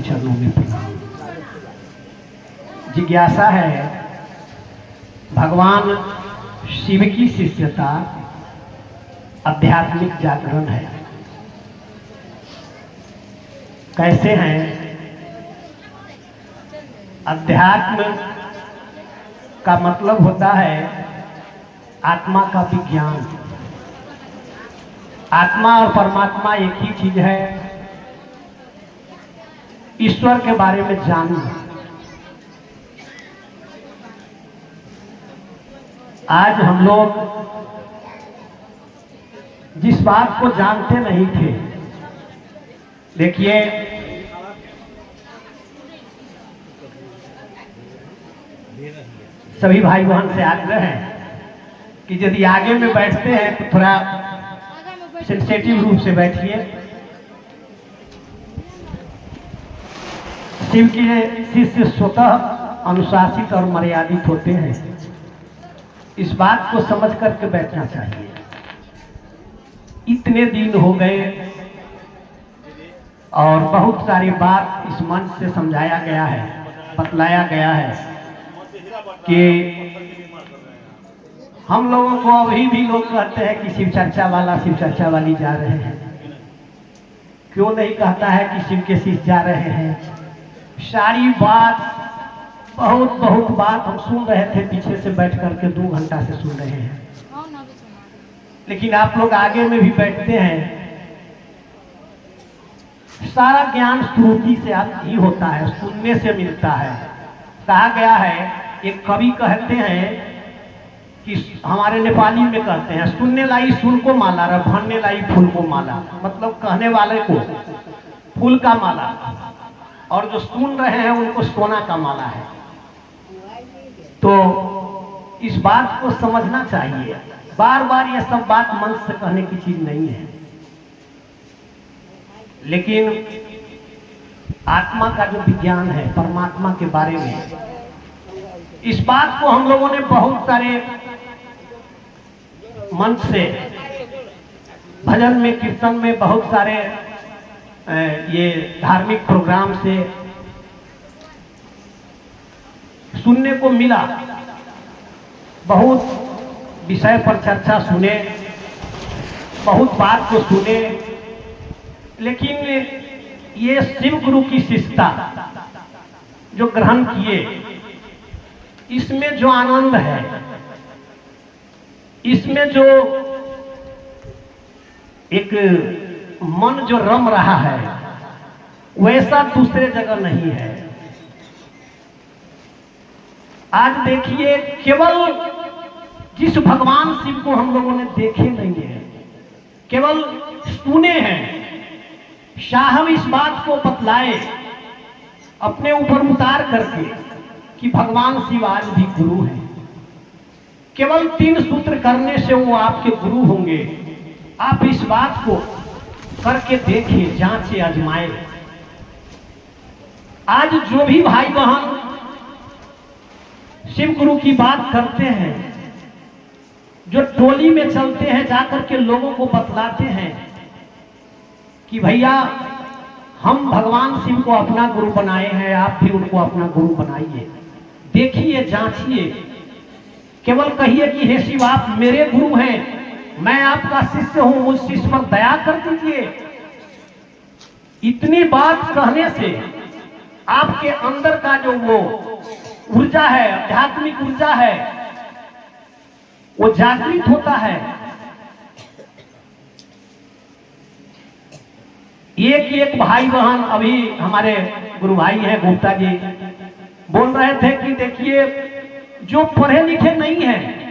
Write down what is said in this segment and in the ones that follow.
चरणों में प्रणाम। जिज्ञासा है भगवान शिव की शिष्यता आध्यात्मिक जागरण है। कैसे हैं? अध्यात्म का मतलब होता है आत्मा का विज्ञान। आत्मा और परमात्मा एक ही चीज है। ईश्वर के बारे में जानना। आज हम लोग जिस बात को जानते नहीं थे, देखिए सभी भाई बहन से आग्रह है कि यदि आगे में बैठते हैं तो थोड़ा सेंसिटिव रूप से बैठिए। शिव के शिष्य स्वतः अनुशासित और मर्यादित होते हैं। इस बात को समझ करके बैठना चाहिए। इतने दिन हो गए और बहुत सारी बात इस मंच से समझाया गया है, बतलाया गया है कि हम लोगों को अभी भी लोग कहते हैं कि शिव चर्चा वाला शिव चर्चा वाली जा रहे हैं। क्यों नहीं कहता है कि शिव के शिष्य जा रहे हैं? सारी बात बहुत बात हम सुन रहे थे, पीछे से बैठ करके 2 घंटा से सुन रहे हैं। लेकिन आप लोग आगे में भी बैठते हैं। सारा ज्ञान श्रुति से ही होता है, सुनने से मिलता है। कहा गया है, एक कवि कहते हैं कि हमारे नेपाली में कहते हैं, सुनने लाई सुन को माला रे भरने लाई फूल को माला। मतलब कहने वाले को फूल का माला और जो सुन रहे हैं उनको सोना का माला है। तो इस बात को समझना चाहिए। बार बार ये सब बात मन से कहने की चीज नहीं है, लेकिन आत्मा का जो विज्ञान है परमात्मा के बारे में, इस बात को हम लोगों ने बहुत सारे मंच से, भजन में, कीर्तन में, बहुत सारे ये धार्मिक प्रोग्राम से सुनने को मिला। बहुत विषय पर चर्चा सुने, बहुत बात को सुने, लेकिन ये शिव गुरु की शिष्यता जो ग्रहण किए, इसमें जो आनंद है, इसमें जो एक मन जो रम रहा है, वैसा दूसरे जगह नहीं है। आज देखिए, केवल जिस भगवान शिव को हम लोगों ने देखे नहीं है, केवल सुने हैं, साहब इस बात को बतलाए अपने ऊपर उतार करके कि भगवान शिव आज भी गुरु हैं। केवल 3 सूत्र करने से वो आपके गुरु होंगे। आप इस बात को करके देखिए, जांचे, आजमाए। आज जो भी भाई बहन शिव गुरु की बात करते हैं, जो टोली में चलते हैं, जाकर के लोगों को बतलाते हैं कि भैया हम भगवान शिव को अपना गुरु बनाए हैं, आप भी उनको अपना गुरु बनाइए। देखिए, जांचिए। केवल कहिए कि हे शिव आप मेरे गुरु हैं, मैं आपका शिष्य हूं, मुझ शिष्य पर दया कर दीजिए। इतनी बात कहने से आपके अंदर का जो वो ऊर्जा है, आध्यात्मिक ऊर्जा है, वो जागृत होता है। एक भाई बहन, अभी हमारे गुरु भाई हैं गुप्ता जी, बोल रहे थे कि देखिए जो पढ़े लिखे नहीं है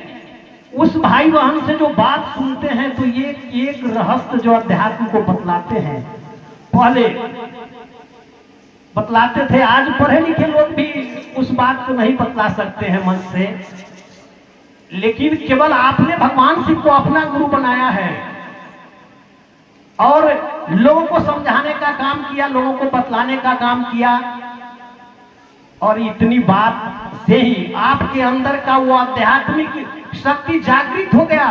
उस भाई बहन से जो बात सुनते हैं तो ये एक रहस्य जो अध्यात्म को बतलाते हैं, पहले बतलाते थे। आज पढ़े लिखे लोग भी उस बात को नहीं बतला सकते हैं मन से, लेकिन केवल आपने भगवान शिव को अपना गुरु बनाया है और लोगों को समझाने का काम किया, लोगों को बतलाने का काम किया, और इतनी बात से ही आपके अंदर का वो आध्यात्मिक शक्ति जागृत हो गया।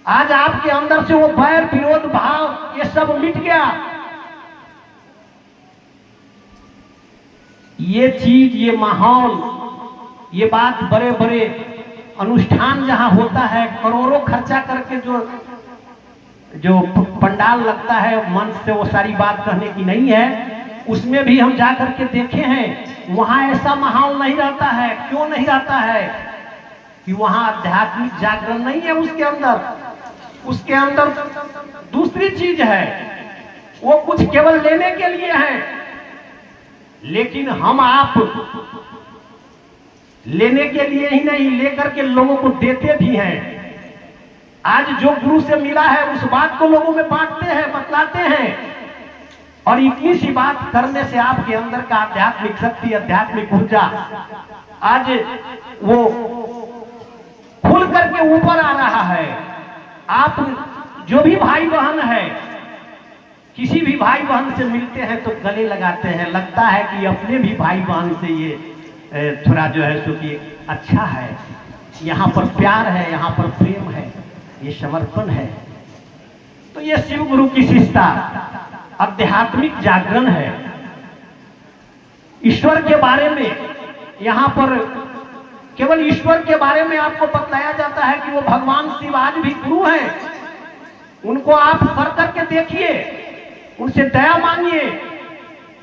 आज आपके अंदर से वो बैर, विरोध भाव ये सब मिट गया। ये चीज, ये माहौल, ये बात बड़े बड़े अनुष्ठान जहां होता है, करोड़ों खर्चा करके जो पंडाल लगता है मंच से, वो सारी बात कहने की नहीं है। उसमें भी हम जा करके देखे हैं, वहां ऐसा माहौल नहीं रहता है। क्यों नहीं रहता है? कि वहां आध्यात्मिक जागरण नहीं है उसके अंदर। उसके अंदर दूसरी चीज है, वो कुछ केवल लेने के लिए है। लेकिन हम आप लेने के लिए ही नहीं, लेकर के लोगों को देते भी हैं। आज जो गुरु से मिला है उस बात को लोगों में बांटते हैं, बतलाते हैं। और इतनी सी बात करने से आपके अंदर का आध्यात्मिक शक्ति, आध्यात्मिक ऊर्जा आज वो खुल करके ऊपर आ रहा है। आप जो भी भाई बहन है, किसी भी भाई बहन से मिलते हैं तो गले लगाते हैं, लगता है कि अपने भी भाई बहन से ये थोड़ा जो है सो कि अच्छा है, यहाँ पर प्यार है, यहाँ पर प्रेम है, ये समर्पण है। तो ये शिव गुरु की शिष्टता आध्यात्मिक जागरण है। ईश्वर के बारे में यहाँ पर केवल ईश्वर के बारे में आपको बतलाया जाता है कि वो भगवान शिव आज भी गुरु हैं। उनको आप कर करके देखिए, उनसे दया मांगिए,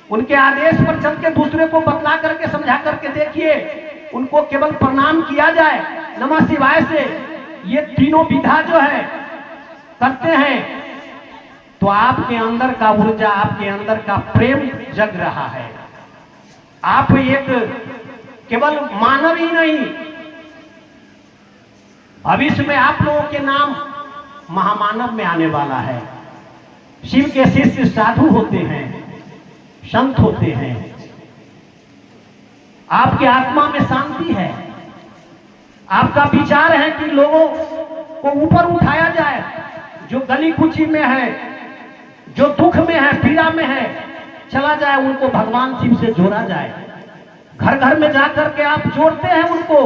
उनके आदेश पर चल के दूसरे को बतला करके समझा करके देखिए। उनको केवल प्रणाम किया जाए नमः शिवाय से, ये तीनों विधा जो है करते हैं, तो आपके अंदर का ऊर्जा, आपके अंदर का प्रेम जग रहा है। आप एक केवल मानव ही नहीं, भविष्य में आप लोगों के नाम महामानव में आने वाला है। शिव के शिष्य साधु होते हैं, संत होते हैं। आपके आत्मा में शांति है, आपका विचार है कि लोगों को ऊपर उठाया जाए। जो गली कुची में है, जो दुख में है, पीड़ा में है, चला जाए, उनको भगवान शिव से जोड़ा जाए। घर घर में जाकर के आप जोड़ते हैं उनको,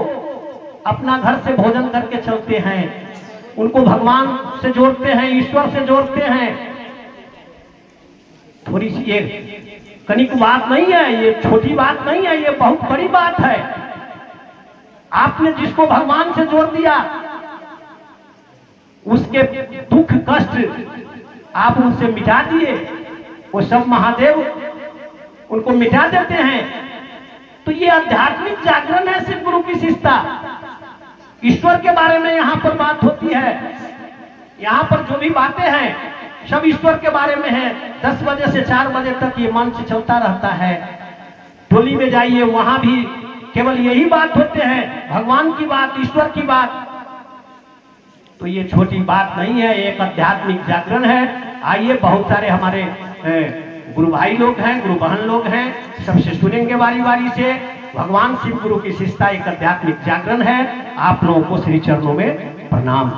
अपना घर से भोजन करके चलते हैं, उनको भगवान से जोड़ते हैं, ईश्वर से जोड़ते हैं। थोड़ी सी ये कनिक बात नहीं है, ये छोटी बात नहीं है, ये बहुत बड़ी बात है। आपने जिसको भगवान से जोड़ दिया, उसके दुख कष्ट आप उनसे मिटा दिए, वो सब महादेव उनको मिटा देते हैं। तो ये आध्यात्मिक जागरण है शिव गुरु की शिष्टता। ईश्वर के बारे में यहाँ पर बात होती है। यहाँ पर जो भी बातें हैं सब ईश्वर के बारे में है। 10 बजे से 4 बजे तक ये मंच चलता रहता है। टोली में जाइए, वहां भी केवल यही बात होते हैं, भगवान की बात, ईश्वर की बात। तो ये छोटी बात नहीं है, एक आध्यात्मिक जागरण है। आइए, बहुत सारे हमारे गुरु भाई लोग हैं, गुरु बहन लोग हैं, सबसे सुनेंगे बारी बारी से। भगवान शिव गुरु की शिष्टता एक आध्यात्मिक जागरण है। आप लोगों को श्री चरणों में प्रणाम।